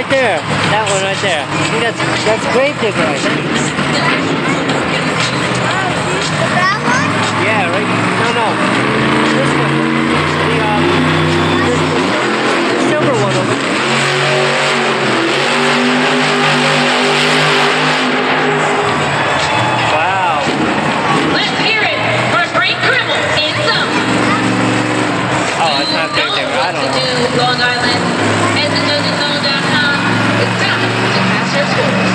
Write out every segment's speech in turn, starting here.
right there. That one right there. I think that's Gravedigger, I think. That one? Yeah, right. No. This one. The silver one over there. Wow. Let's hear it for Frank Crimmel in some. Oh, it's not Gravedigger. I don't know. Long Island. Head to judgesZone.com. It's time to pass your scores.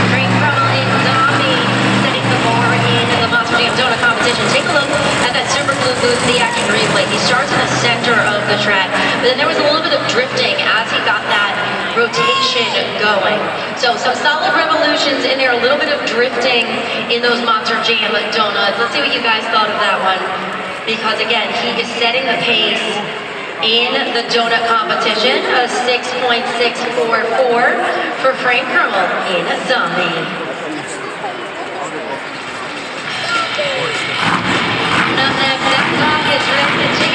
Frank Crimmel in Zombie setting the bar in the Monster Jam Donut competition. Take a look at that super blue booth, the action replay. He starts in the center of the track, but then there was a little bit of drifting as he got that rotation going. So some solid revolutions in there, a little bit of drifting in those Monster Jam Donuts. Let's see what you guys thought of that one. Because again, he is setting the pace in the donut competition, a 6.644 for Frank Crimmel in Zombie. Up next, that song is Drifting.